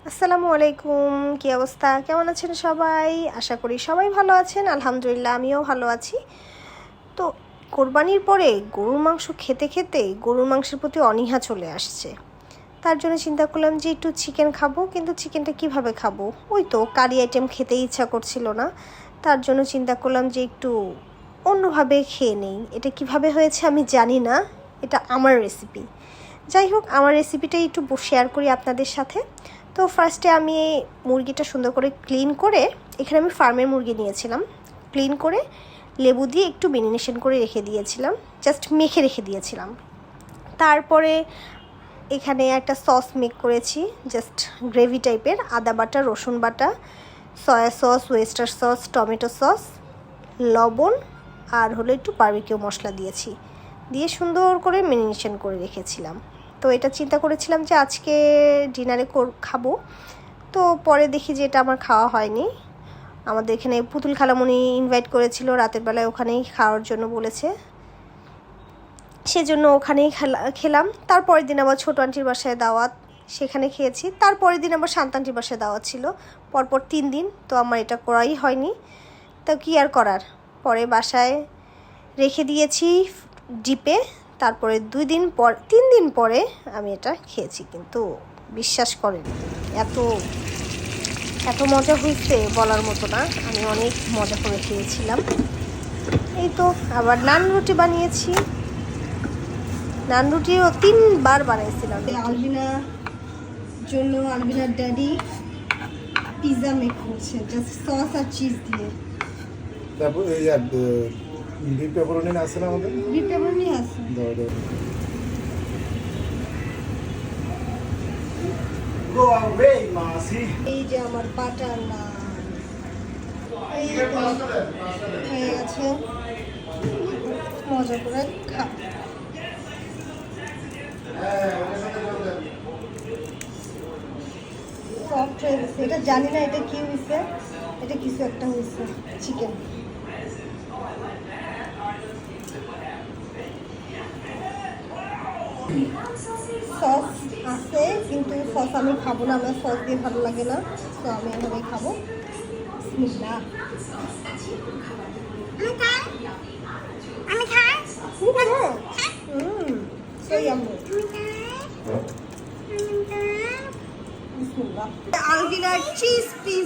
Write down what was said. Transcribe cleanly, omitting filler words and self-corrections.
আসসালামু আলাইকুম, কী অবস্থা? কেমন আছেন সবাই? আশা করি সবাই ভালো আছেন। আলহামদুলিল্লাহ, আমিও ভালো আছি। তো কোরবানির পরে গরুর মাংস খেতে খেতে গরুর মাংসের প্রতি অনীহা চলে আসছে। তার জন্য চিন্তা করলাম যে একটু চিকেন খাবো, কিন্তু চিকেনটা কিভাবে খাবো? ওই তো কারি আইটেম খেতে ইচ্ছা করছিল না। তার জন্য চিন্তা করলাম যে একটু অন্যভাবে খেয়ে নেই। এটা কিভাবে হয়েছে আমি জানি না, এটা আমার রেসিপি। যাই হোক, আমার রেসিপিটাই একটু শেয়ার করি আপনাদের সাথে। তো ফার্স্টে আমি মুরগিটা সুন্দর করে ক্লিন করে, এখানে আমি ফার্মের মুরগি নিয়েছিলাম, ক্লিন করে লেবু দিয়ে একটু মেরিনেশন করে রেখে দিয়েছিলাম, জাস্ট মেখে রেখে দিয়েছিলাম। তারপরে এখানে একটা সস মেক করেছি, জাস্ট গ্রেভি টাইপের, আদা বাটা, রসুন বাটা, soya sauce, oyster sauce, tomato sauce, লবণ আর হলো একটু বারবিকিউ মশলা দিয়েছি, দিয়ে সুন্দর করে মেরিনেশন করে রেখেছিলাম। তো এটা চিন্তা করেছিলাম যে আজকে ডিনারে খাবো। তো পরে দেখি যে এটা আমার খাওয়া হয়নি। আমাদের এখানে পুতুল খালামণি ইনভাইট করেছিল রাতের বেলায়, ওখানেই খাওয়ার জন্য বলেছে, সেজন্য ওখানেই খেলাম। তারপরের দিন আবার ছোটো আন্টির বাসায় দাওয়াত, সেখানে খেয়েছি। তারপরের দিন আবার শান্ত আন্টির বাসায় দাওয়াত ছিল, পরপর 3 দিন। তো আমার এটা করাই হয়নি, তো কী আর করার, পরে বাসায় রেখে দিয়েছি ডিপে। তারপরে 3 দিন পরে আমি এটা খেয়েছি, কিন্তু বিশ্বাস করেন এত এত মজা হয়েছে বলার মতো না। আমি অনেক মজা করে খেয়েছিলাম। এই তো আবার নান রুটি বানিয়েছি, নান রুটিও 3 বার বানাইছিলাম। আলবিনার জন্য আলবিনার ড্যাডি পিৎজা মেক করছে, জাস্ট সস আর চিজ দিয়ে। তারপর এই আর বিফ পেপারনি আছে না আমাদের? বিফ পেপারনি আছে। দাও দাও। Go away, মাসি। এই যে আমার বাটার নান, এই তো হয়ে গেছে, মজা করে খা। সফট হয়ে গেছে, এটা জানি না এটা কি হয়েছে, এটা কিছু একটা হয়েছে, চিকেন। সস আছে, কিন্তু সস আমি খাবো না, আমার সস দিয়ে ভালো লাগে না, তো আমি এভাবেই খাবো। বিসমিল্লাহ। আলবিনার চিজ পিৎজা।